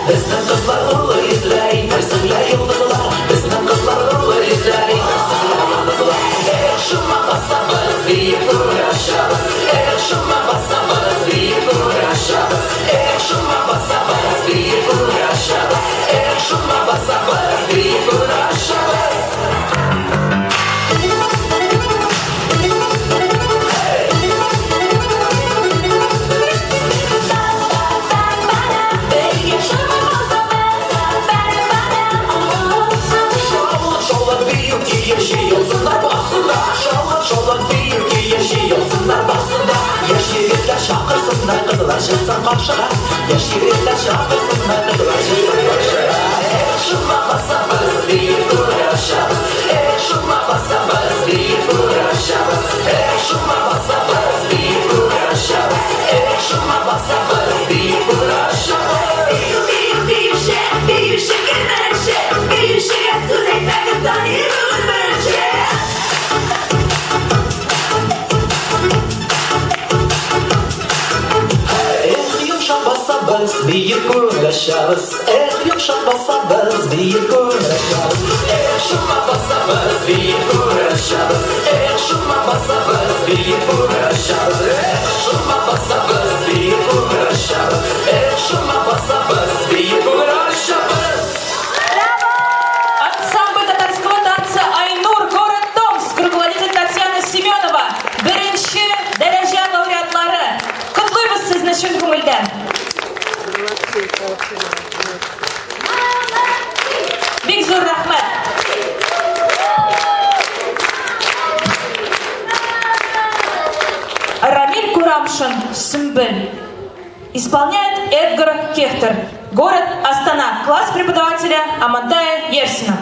Bizning qizlar ulug' izlay, Maysinglar yulduzlar. Bizning qizlar ulug' izlay, Maysinglar yulduzlar. Shuma basamiz, biyib kurashamiz. Shuma basamiz, biyib kurashamiz. Shuma basamiz, biyib kurashamiz. Shuma basamiz, biyib kurashamiz. Şakırsınlar kızlar şıksın karşıya. Yeşillikler şakırsınlar kızlar şıksın karşıya. Şuma basamız bir uğraşamız. Şuma basamız bir uğraşamız. Şuma basamız bir uğraşamız. Şuma basamız bir uğraşamız. Bir şey gelmekçe. Bir şey yatsız ekmekten yürülmekçe. Basabız, bir kurlaşarız. Yumuşak basabız, bir kurlaşarız. Şuma basabız, bir kurlaşarız. Şuma basabız, bir kurlaşarız. Şuma basabız, bir kurlaşarız. Şuma basabız, bir kurlaşarız. Ансамбль татарского танца «Айнур», город Томск, руководитель Татьяна Семенова, birinchi daraja laureatlari. Qutlaymiz sizni chin ko'ngildan. Bek zo'r rahmat. Рамиль Курамшин, Сымбель. Исполняет Эдгар Кехтер. Город Астана. Класс преподавателя Амантая Ерсина.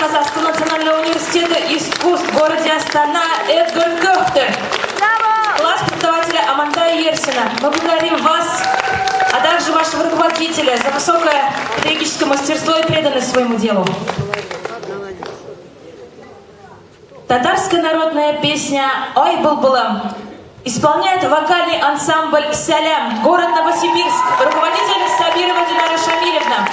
Казахского национального университета искусств в городе Астана Эдгар Кёхтер. Класс преподавателя Амантая Ерсина. Мы благодарим вас, а также вашего руководителя за высокое педагогическое мастерство и преданность своему делу. Татарская народная песня «Ой, был-былым» исполняет вокальный ансамбль «Салям», город Новосибирск, руководитель Сабирова Динара Шамилевна.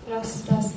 Раз. Раз.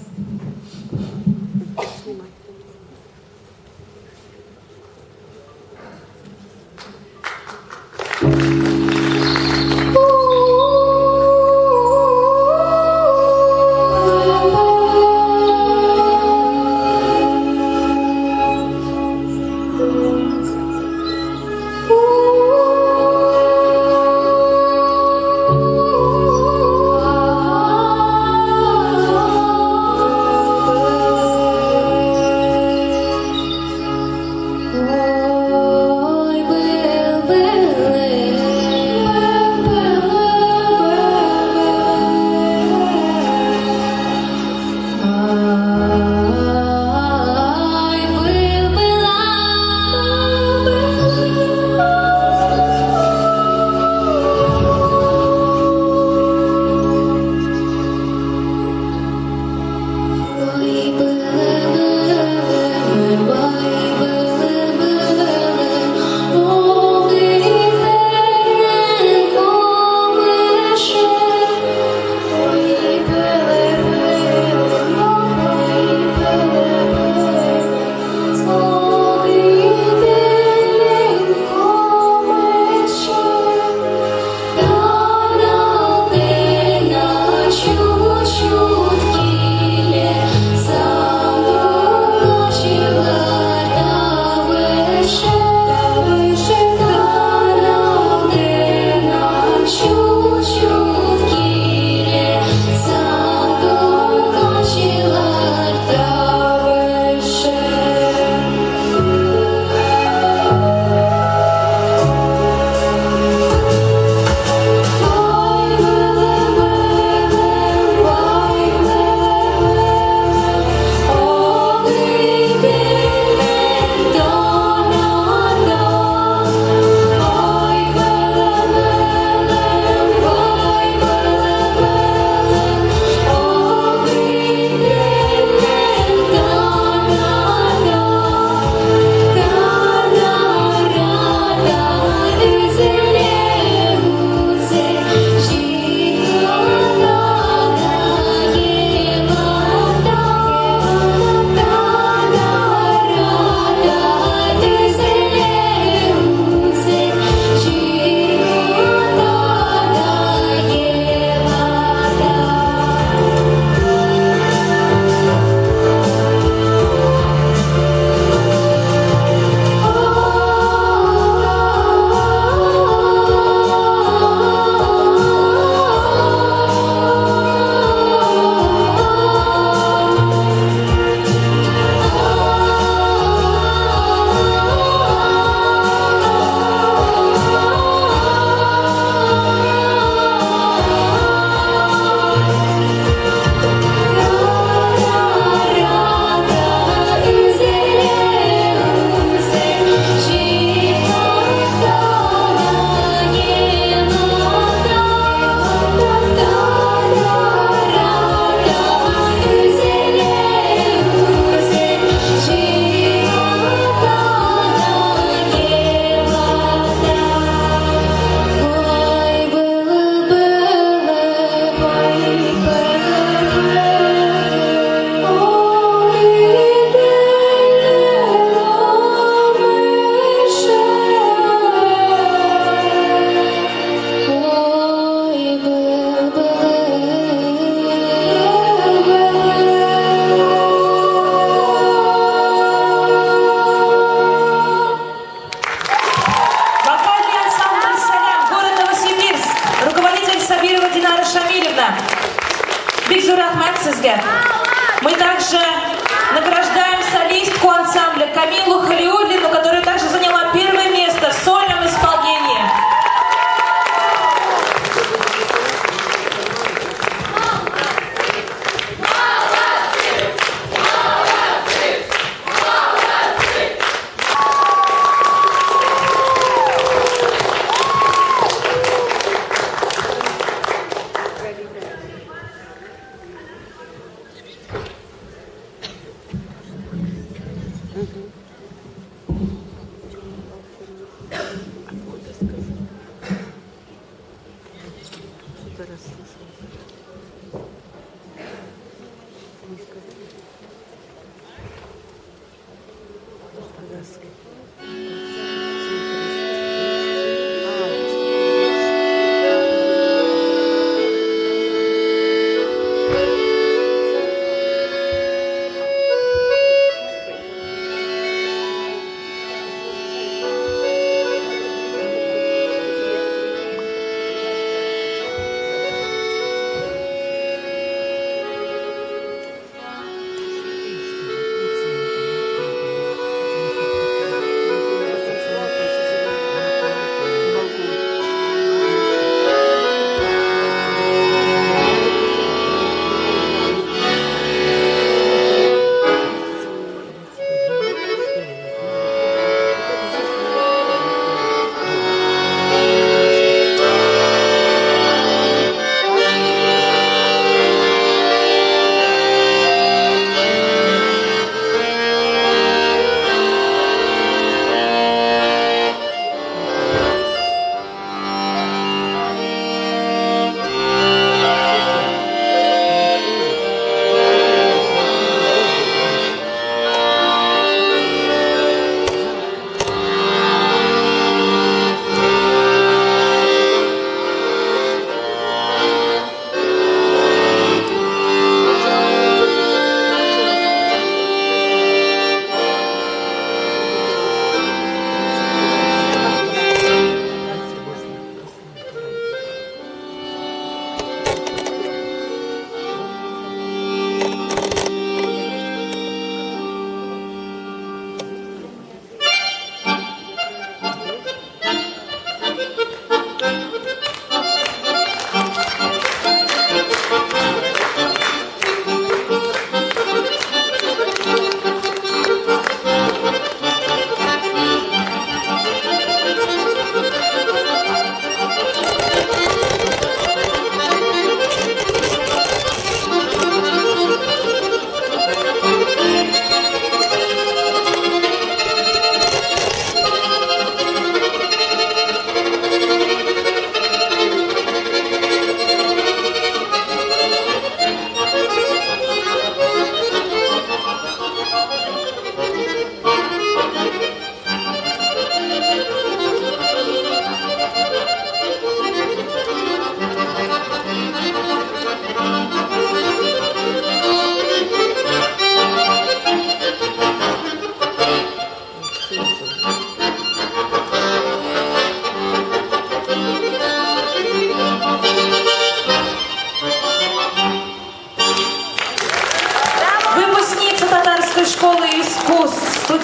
Шамилевна. Бик рахмат сізге. Мы также награждаем солистку ансамбля Камилу Халиуллину, которая также заняла первое место в сольном исполнении.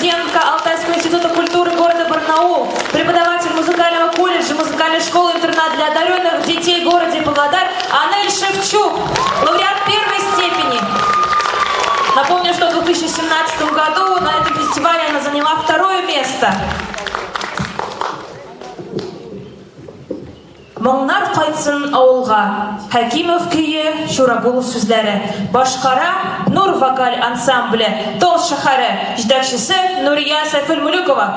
студентка Алтайского института культуры города Барнаул, преподаватель музыкального колледжа, музыкальной школы-интернат для одаренных детей в городе Павлодар Анель Шевчук, лауреат первой степени. Напомню, что в 2017 году на этом фестивале она заняла второе место. Моңнар кайтсын ауылға. Хәкимов көйі, Шурагул сүзләре. Башкара Нур вокаль ансамбле. Тол шәһәре. Җитәкчесе Нурия Сайфулмулюкова.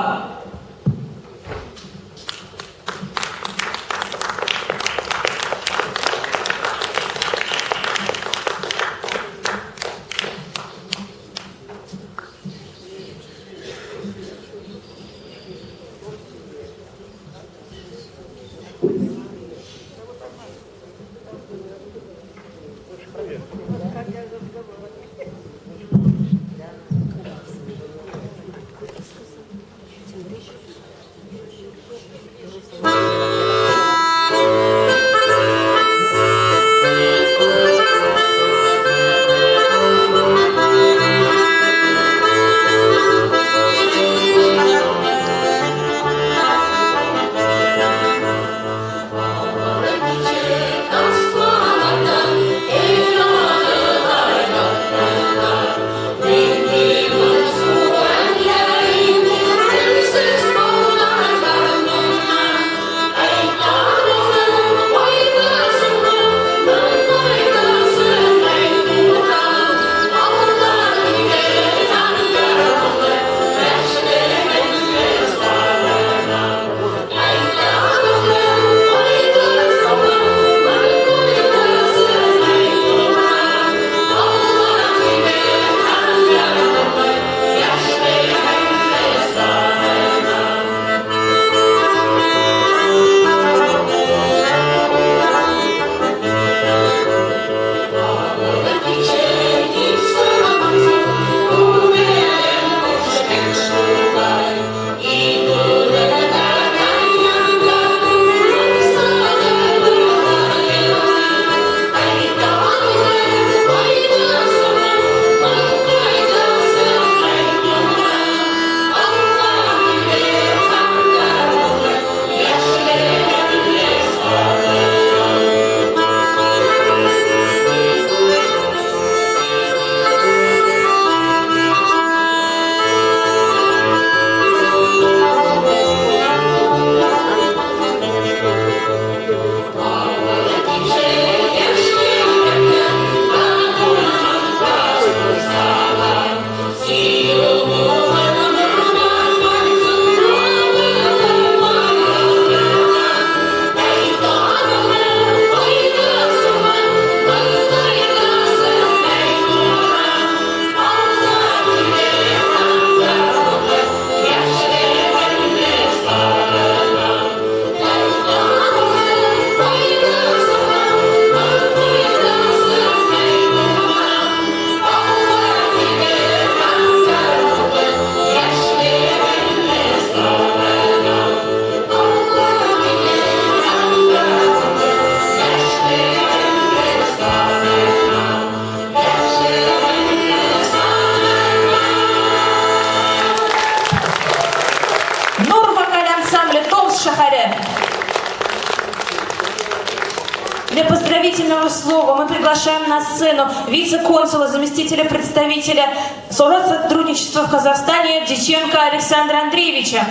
слово мы приглашаем на сцену вице-консула, заместителя представителя сотрудничества в Казахстане Дьяченко Александра Андреевича.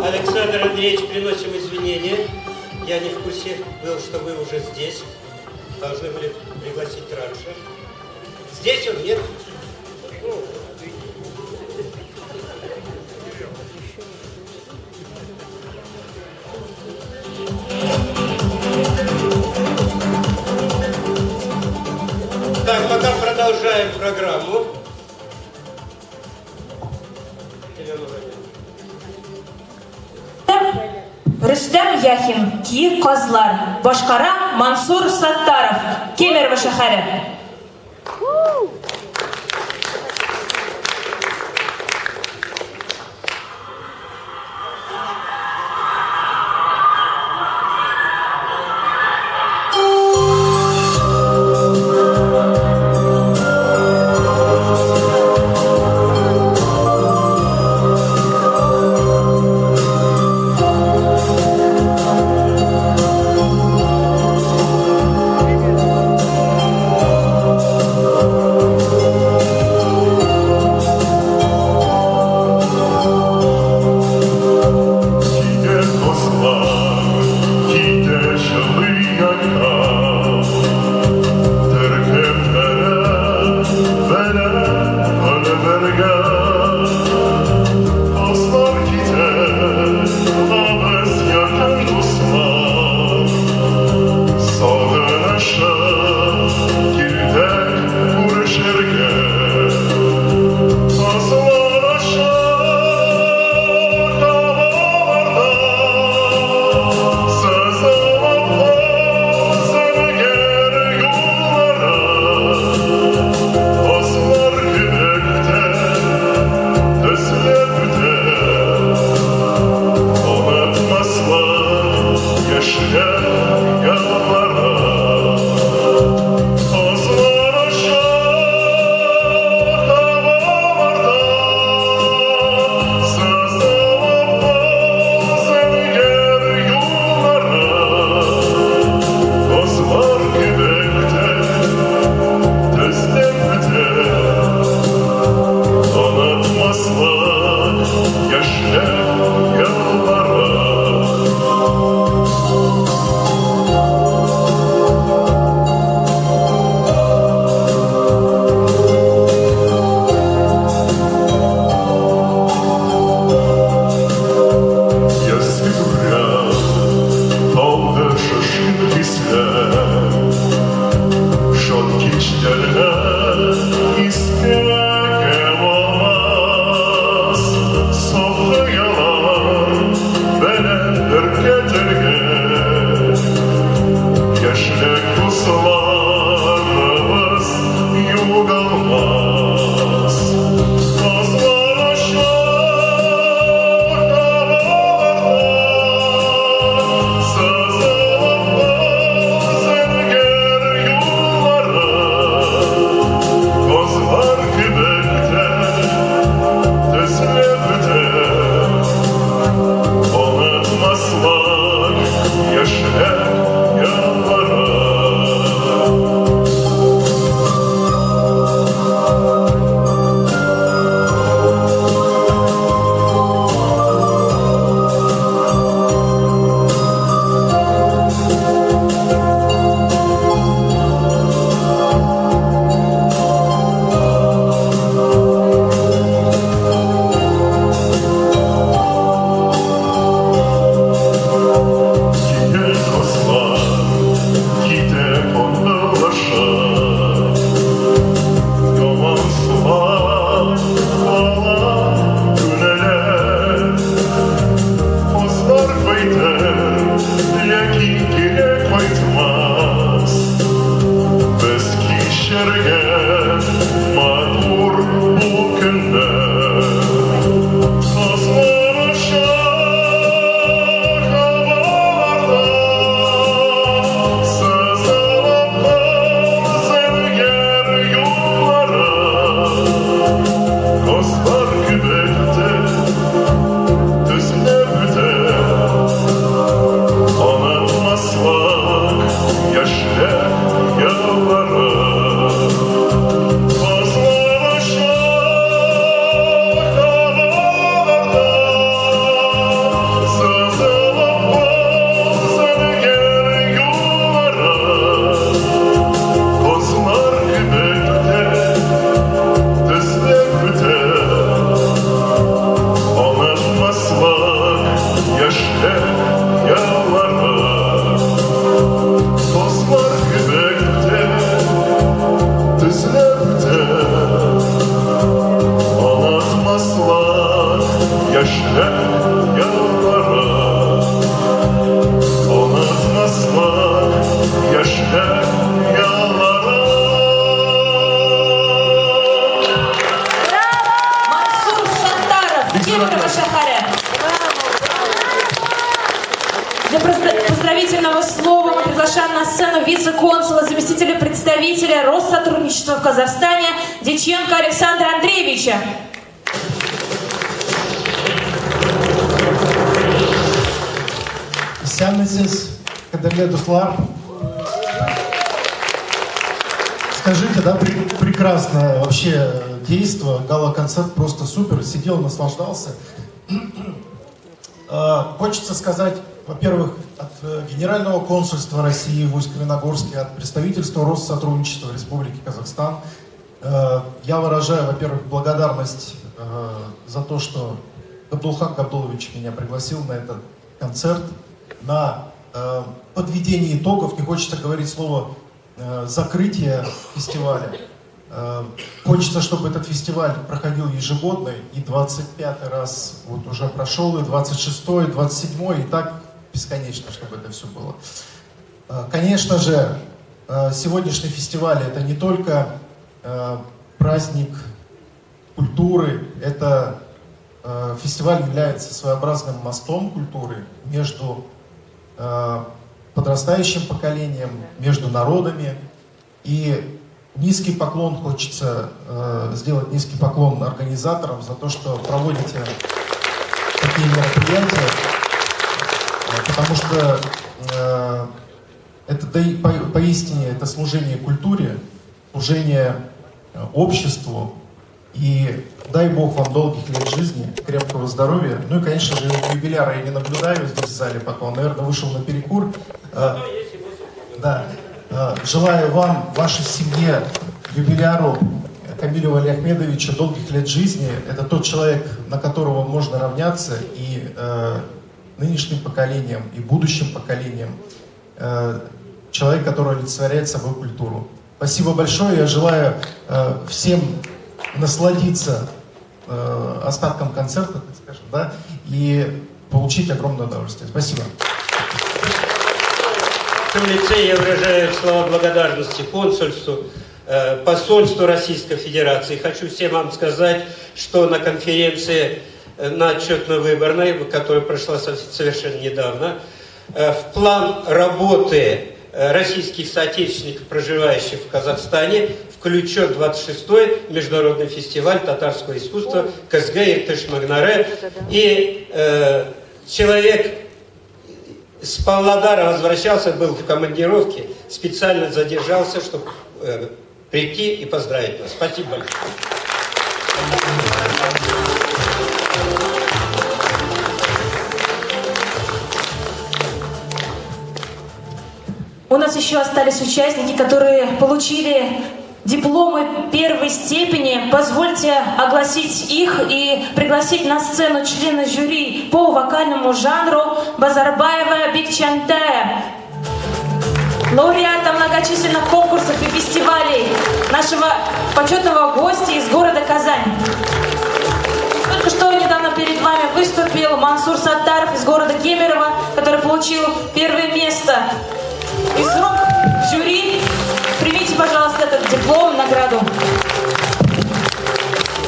Александр Андреевич, приносим извинения. Я не в курсе был, что вы уже здесь. Должны были пригласить раньше. Здесь он нет. Так, пока продолжаем программу. Рүстәм Яхин, Киек Казлар, башкара Мансур Саттаров, Кемерово шәһәре. Для поздравительного слова мы приглашаем на сцену вице-консула, заместителя представителя Россотрудничества в Казахстане Дьяченко Александра Андреевича. Кадерле Дуслар. Скажите, да, прекрасное вообще действо, гала-концерт просто супер, сидел, наслаждался. Хочется сказать, во-первых, от Генерального консульства России в Усть-Каменогорске, от представительства Россотрудничества Республики Казахстан, я выражаю, во-первых, благодарность за то, что Габдулхан Габдулович меня пригласил на этот концерт, на подведение итогов, не хочется говорить слово закрытие фестиваля. Хочется, чтобы этот фестиваль проходил ежегодно, и 25-й раз вот уже прошел, и 26-й, и 27-й, и так бесконечно, чтобы это все было. Конечно же, сегодняшний фестиваль — это не только праздник культуры, это фестиваль является своеобразным мостом культуры между подрастающим поколением, между народами. И низкий поклон хочется сделать, низкий поклон организаторам за то, что проводите такие мероприятия, потому что это поистине это служение культуре, служение обществу. И дай Бог вам долгих лет жизни, крепкого здоровья. Ну и, конечно же, юбиляра я не наблюдаю здесь в зале, пока он, наверное, вышел на перекур. Да. Желаю вам, вашей семье, юбиляру Камилю Валиахмедовичу долгих лет жизни. Это тот человек, на которого можно равняться и нынешним поколениям, и будущим поколениям. Человек, который олицетворяет собой культуру. Спасибо большое. Я желаю всем насладиться остатком концерта, так скажем, да, и получить огромное удовольствие. Спасибо. В этом лице я выражаю слова благодарности консульству, посольству Российской Федерации. Хочу всем вам сказать, что на конференции на отчетно-выборной, которая прошла совершенно недавно, в план работы российских соотечественников, проживающих в Казахстане, включен 26-й международный фестиваль татарского искусства Казгай Иртыш-Магнаре. И человек с Павлодара возвращался, был в командировке, специально задержался, чтобы прийти и поздравить нас. Спасибо большое. У нас еще остались участники, которые получили дипломы первой степени. Позвольте огласить их и пригласить на сцену члена жюри по вокальному жанру Базарбаева Бекчантая, лауреата многочисленных конкурсов и фестивалей, нашего почетного гостя из города Казань. Только что недавно перед вами выступил Мансур Саттаров из города Кемерово, который получил первое место. Из рук жюри примите, пожалуйста, этот диплом, награду.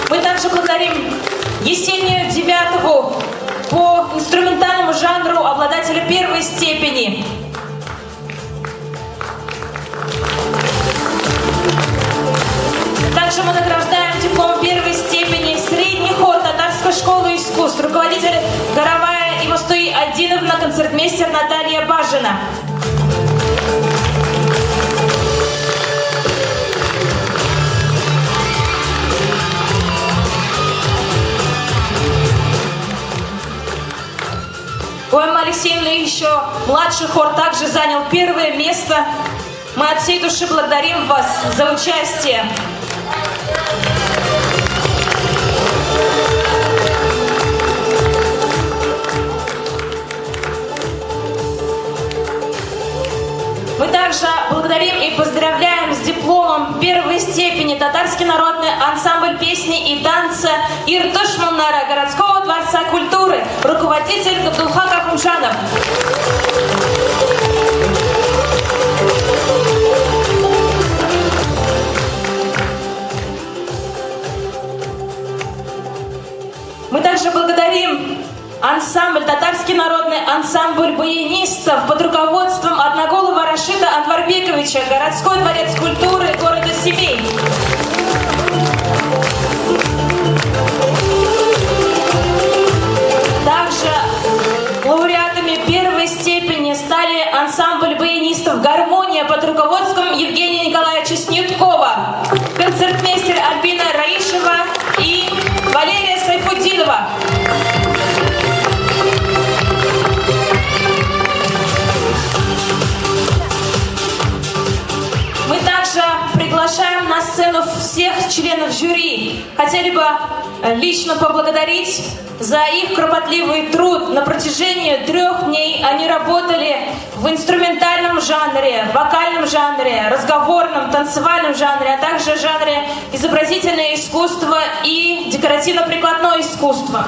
Мы также благодарим Есению Девятову по инструментальному жанру, обладателя первой степени. Также мы награждаем диплом первой степени средний хор татарской школы искусств, руководитель Горовая и Мустуи Адиновна, концертмейстер Наталья Бажина. Поэма Алексеевна и еще младший хор также занял первое место. Мы от всей души благодарим вас за участие. Мы также благодарим и поздравляем с дипломом первой степени татарский народный ансамбль песни и танца Иртыш Мунара городского дворца культуры, руководитель Габдулхан Ахунжанов. Мы также благодарим ансамбль татарский Луганский народный ансамбль баянистов под руководством одноголого Рашида Анварбековича, городской дворец культуры города Семей. Также лауреатами первой степени стали ансамбль баянистов «Гармония» под руководством Евгения Николаевича Снюткова, концертмейстер Альбина Раишева и Валерия Сайфуддинова. Мы также приглашаем на сцену всех членов жюри. Хотели бы лично поблагодарить за их кропотливый труд. На протяжении 3 дней они работали в инструментальном жанре, вокальном жанре, разговорном, танцевальном жанре, а также жанре изобразительное искусство и декоративно-прикладное искусство.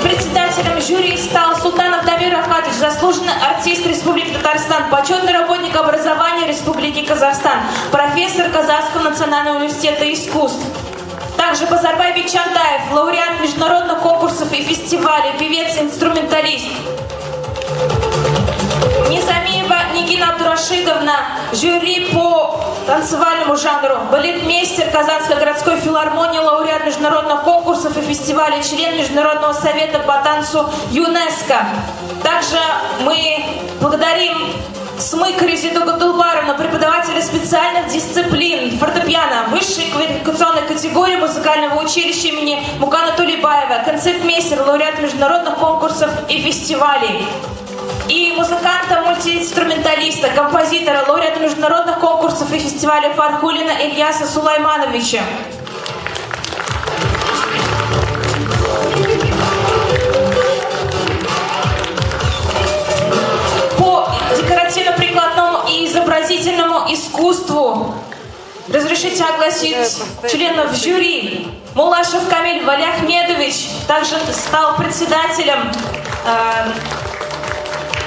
Председателем жюри стал Султанов Дамир Ахматович, заслуженный артист Республики Татарстан, почетный работник образования Республики Казахстан, профессор Казахского национального университета искусств. Также Базарбай Бекчантаев, лауреат международных конкурсов и фестивалей, певец-инструменталист. Низамиева Нигина Абдурашидовна, жюри по танцевальному жанру, балетмейстер Казанской городской филармонии, лауреат международных конкурсов и фестивалей, член Международного совета по танцу ЮНЕСКО. Также мы благодарим Смык Резиду Габдулбаровну, преподавателя специальных дисциплин фортепиано высшей квалификационной категории музыкального училища имени Мукана Тулибаева, концертмейстер, лауреат международных конкурсов и фестивалей. И музыканта-мультиинструменталиста, композитора, лауреата международных конкурсов и фестивалей Фархулина Ильяса Сулаймановича. По декоративно-прикладному и изобразительному искусству разрешите огласить членов жюри. Мулашев Камиль Валиахмедович также стал председателем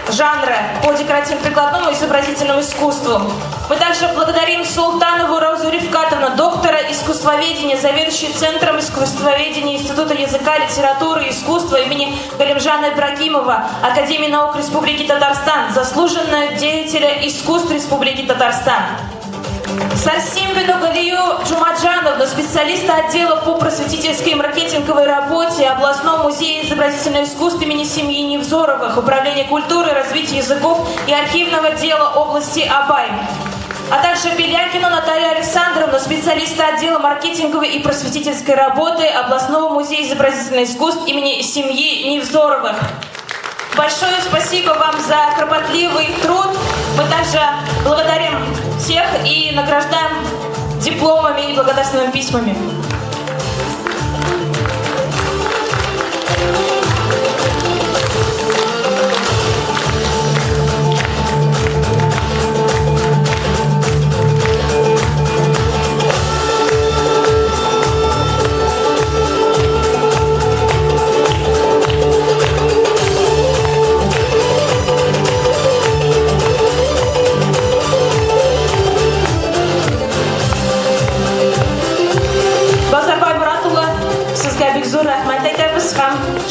жанра по декоративно-прикладному и изобразительному искусству. Мы также благодарим Султанову Розу Рифкатовну, доктора искусствоведения, заведующую Центром искусствоведения Института языка, литературы и искусства имени Галимжана Ибрагимова, Академии наук Республики Татарстан, заслуженного деятеля искусств Республики Татарстан. Сарсимбину Галию Джумаджановну, специалиста отдела по просветительской и маркетинговой работе областного музея изобразительного искусства имени семьи Невзоровых, Управления культуры, развития языков и архивного дела области Абай. А также Белякину Наталью Александровну, специалиста отдела маркетинговой и просветительской работы областного музея изобразительных искусств имени семьи Невзоровых. Большое спасибо вам за кропотливый труд. Мы также благодарим всех и награждаем дипломами и благодарственными письмами.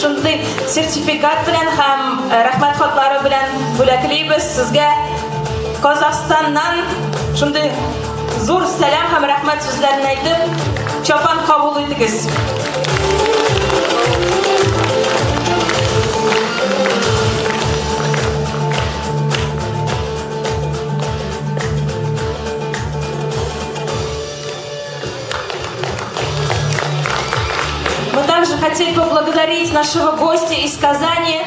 Шундай сертификат белән һәм рәхмәт хатлары белән бүләклибез сезгә Казахстаннан шундай зур сәлам һәм рәхмәт сүзләрен әйтеп чапан кабул итегез. Также хотели поблагодарить нашего гостя из Казани,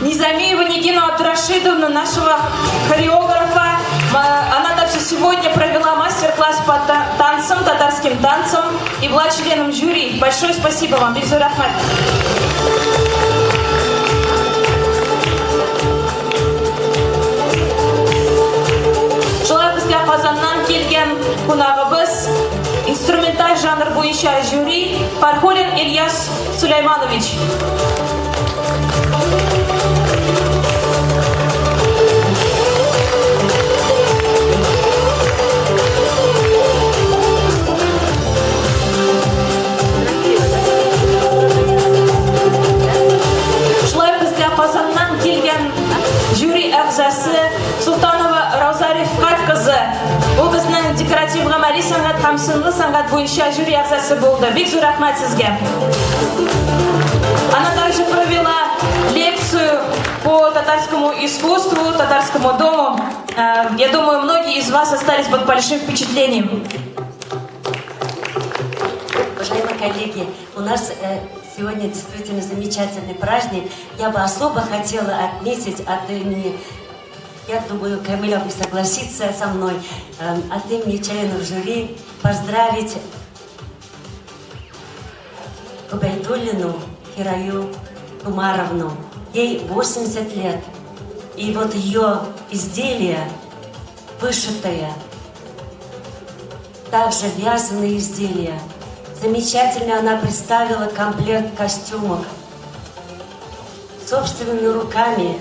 Низамиеву Нигину Абдурашидовну, нашего хореографа. Она также сегодня провела мастер-класс по танцам, татарским танцам и была членом жюри. Большое спасибо вам, Бигзур Ахмад. Шулай безгә Казаннан килгән кунагыбыз, инструменталь жанр буенча жюри Фархулин Ильяс Сулайманович. сәнгать буенча жюри ағзасы болды. Бик зур рахмат сезге. Она также провела лекцию по татарскому искусству, татарскому дому. Я думаю, многие из вас остались под большим впечатлением. Уважаемые коллеги, у нас сегодня действительно замечательный праздник. Я бы особо хотела отметить от имени, я думаю, Камиля согласится со мной, от имени членов жюри поздравить Губайдуллину Кираю Умаровну. Ей 80 лет. И вот ее изделие, вышитое, также вязаные изделия. Замечательно она представила комплект костюмов. Собственными руками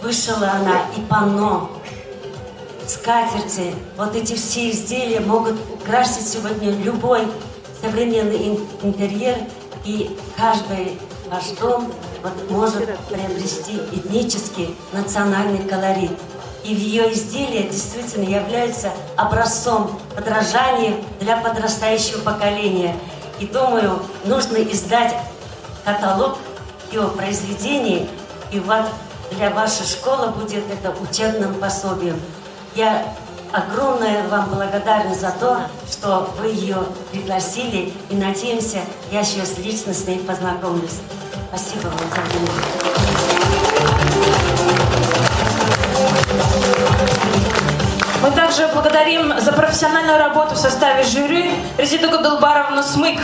вышила она и панно, скатерти. Вот эти все изделия могут украсить сегодня любой современный интерьер, и каждый ваш дом может приобрести этнический, национальный колорит. И в ее изделия действительно являются образцом подражания для подрастающего поколения. И думаю, нужно издать каталог ее произведений, и вот для вашей школы будет это учебным пособием. Я огромная вам благодарность за то, что вы ее пригласили, и надеемся, я еще лично с ней познакомлюсь. Спасибо вам за внимание. Мы также благодарим за профессиональную работу в составе жюри Резиду Габдулбаровну Смык.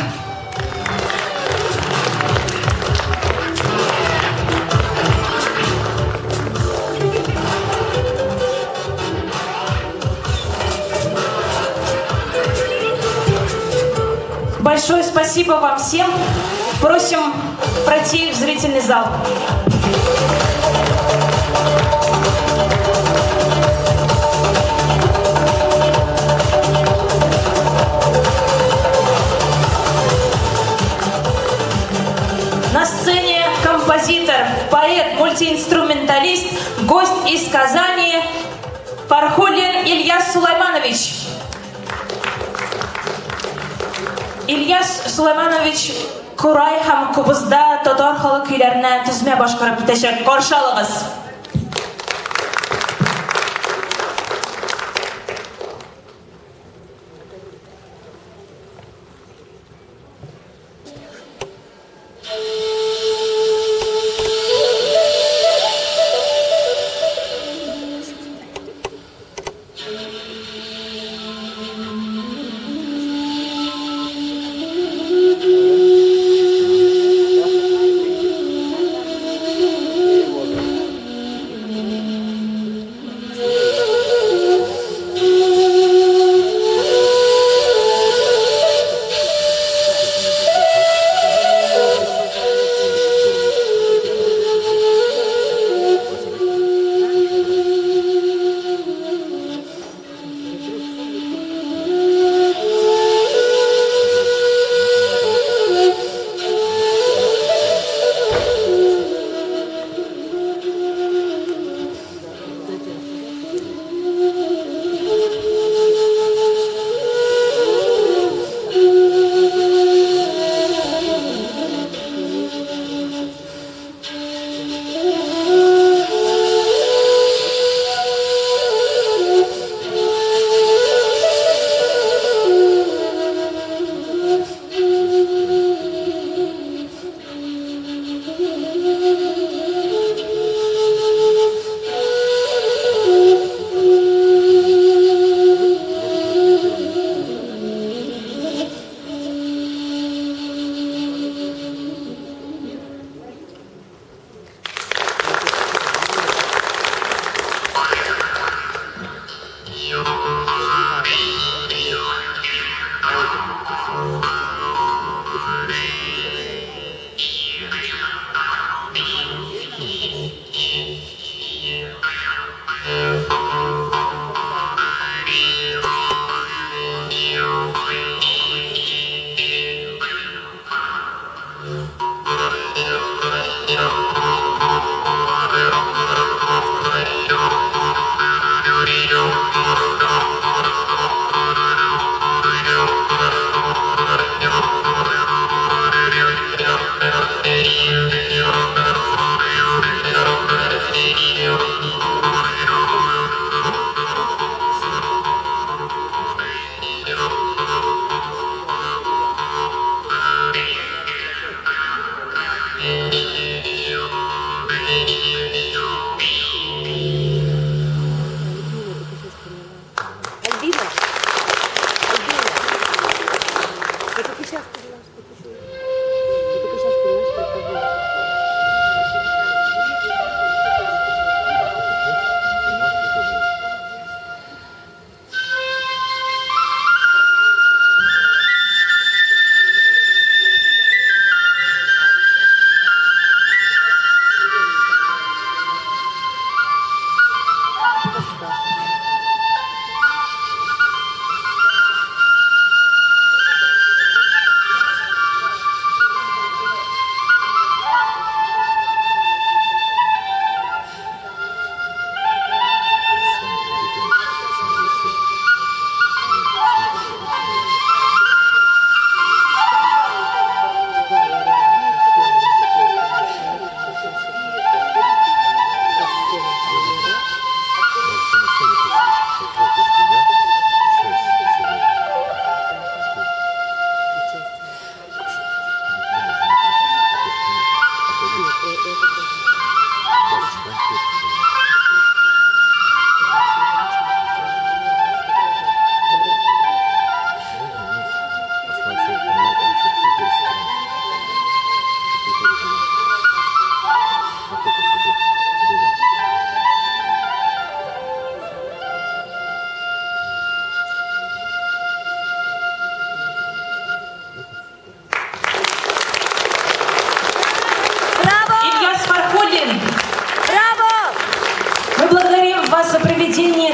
Большое спасибо вам всем. Просим пройти в зрительный зал. На сцене композитор, поэт, мультиинструменталист, гость из Казани Фархуллин Ильяс Сулайманович. Ильяс Сулайманович Курай һәм Кубызда татар халык көйләренә тезмә башкарып китәчәк. Каршы алыгыз.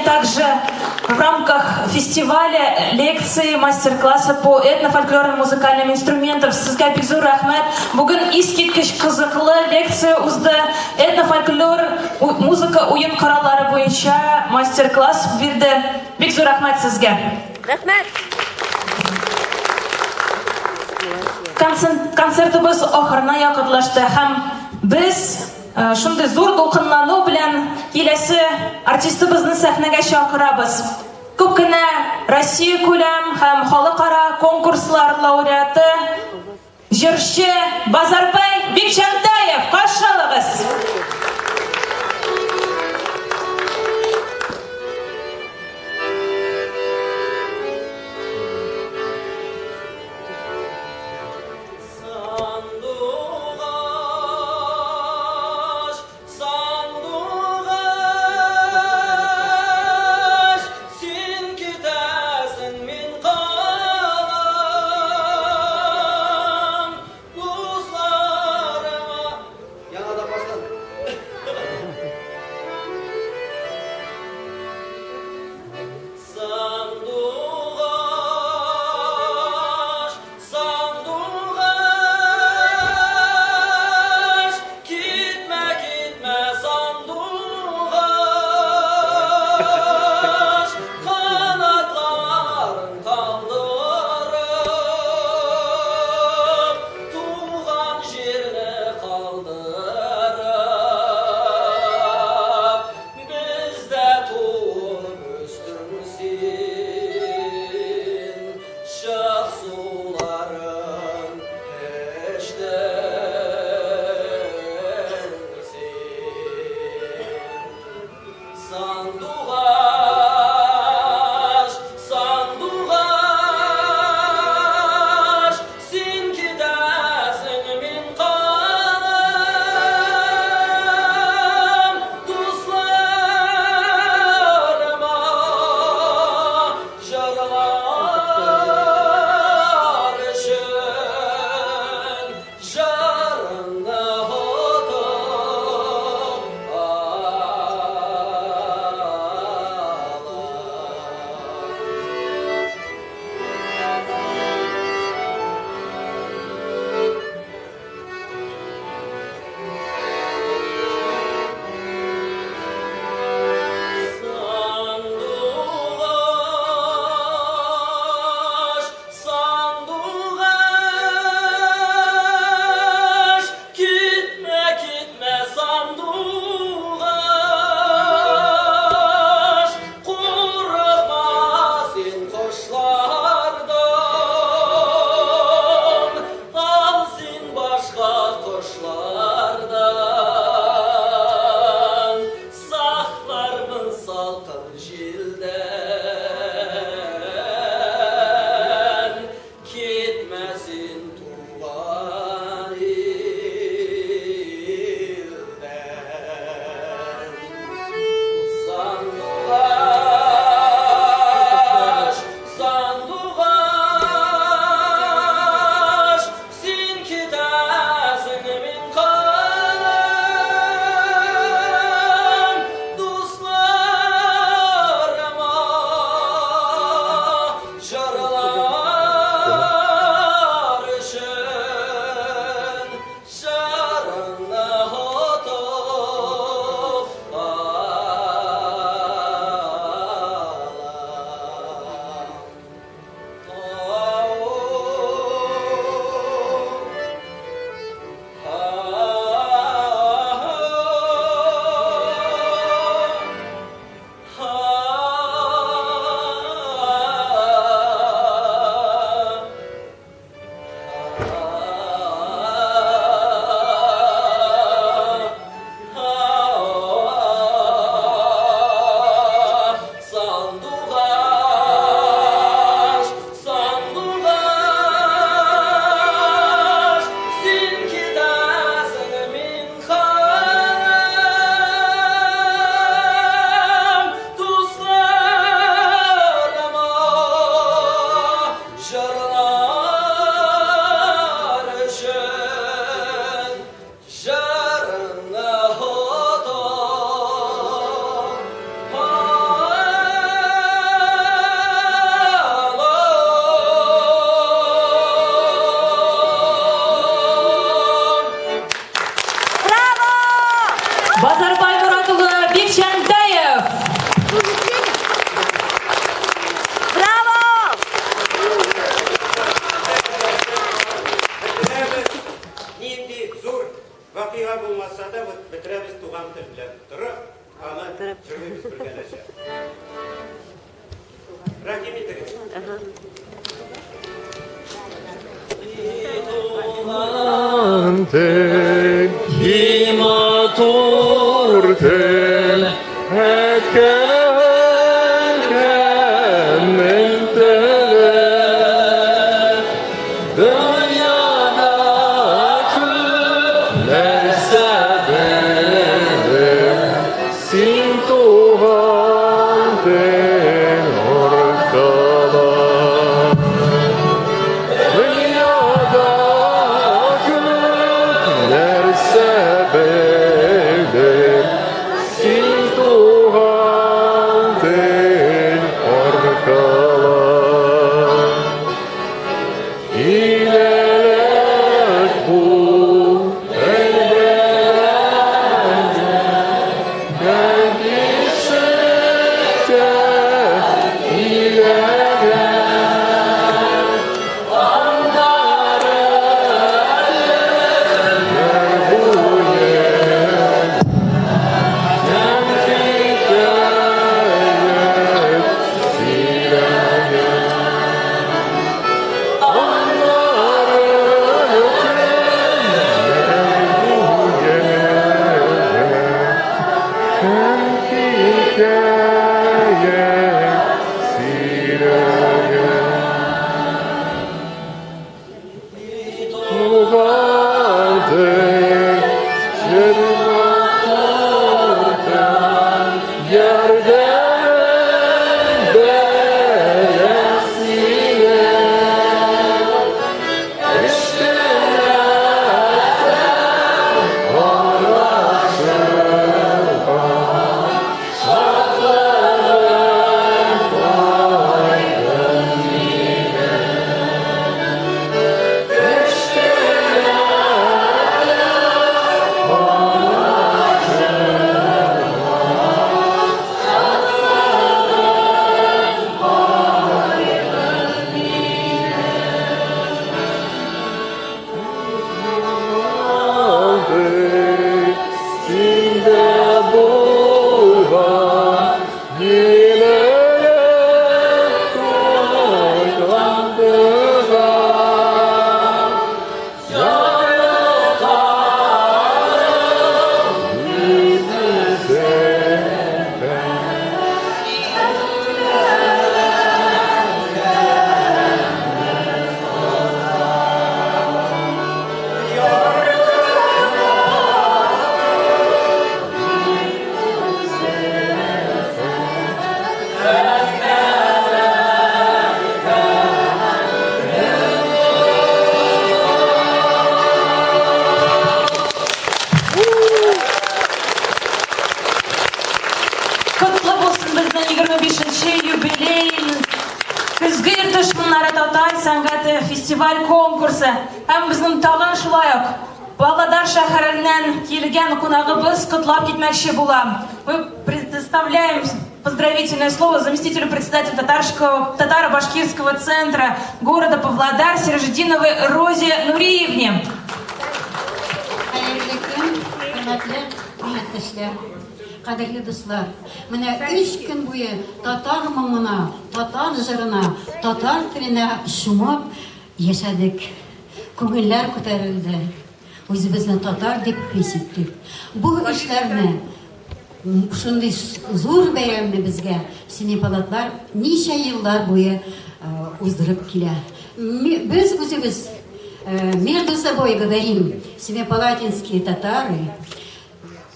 Также в рамках фестиваля лекции, мастер-класса по этнофольклорным музыкальным инструментам Сезге Бикзур Рахмет. Бүгін искиткіш қызықлы лекция узды. Этнофольклор музыка ойын қаралары бойынша мастер-класс берді. Бикзур Рахмет сізге. Рахмет. Концертыбыз охырына якынлашты һәм біз шундай зур дулкынлану белән киләсе артистыбызны сәхнәгә чакырабыз. Күп кенә Россия күләм һәм халыкара конкурслар лауреаты җырчы Базарбай Бикчантаев, каршы алыгыз. Uzlarıma Вақиға болмаса да, бітіреміз туған тіл білен тұрып, аны жырлаймыз біргенеше. Рахим етіңіз. Tuğan tel, imatur tel, hekken menteler, dünyada küller sebeler, sin tuğan tel orkalar. Dünyada günler sebeler, sin tuğan del orkalar. İlelek bu elbette, geldikçe ilerler. Фестиваль конкурсы. Һәм безнең тагын шулай ук Павлодар шәһәреннән килгән кунагыбыз котлап китмәкче була. Мы предоставляем поздравительное слово заместителю председателя Татаро-Башкирского центра города Павлодар Сиражетдиновой Розе Нуриевне. Кадерле дуслар, менә 3 көн буе татар моңына, татар җырына, татар теленә шумап яшәдек. Күңелләр күтәрелде. Үзебезне татар дип хис иттек. Бу эшләрне шундый зур бәйрәмне безгә Семипалатлар ничә еллар буе уздырып килә. Без үзебез между собой говорим, семипалатинские татары,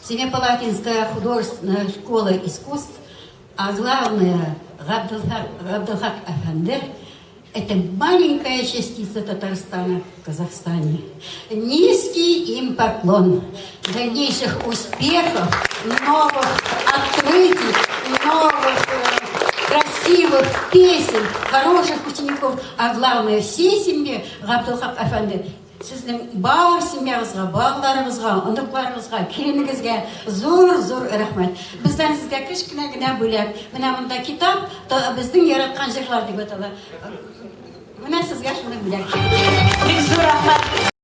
Семипалатинская художественная школа искусств, а главное, Габдулхак Афенди, это маленькая частица Татарстана в Казахстане. Низкий им поклон. Дальнейших успехов, новых открытий, новых красивых песен, хороших учеников, а главное, всей семье Габдулхак Афенди. Сезнең бар семьягызга, балаларыгызга, оныкларыгызга, келинигезгә зур рәхмәт. Бездән сезгә кечкенә генә бүләк. Менә монда китап, безнең яраткан җырлар дип атала. Менә сезгә шуны бүләк. Бик зур рәхмәт.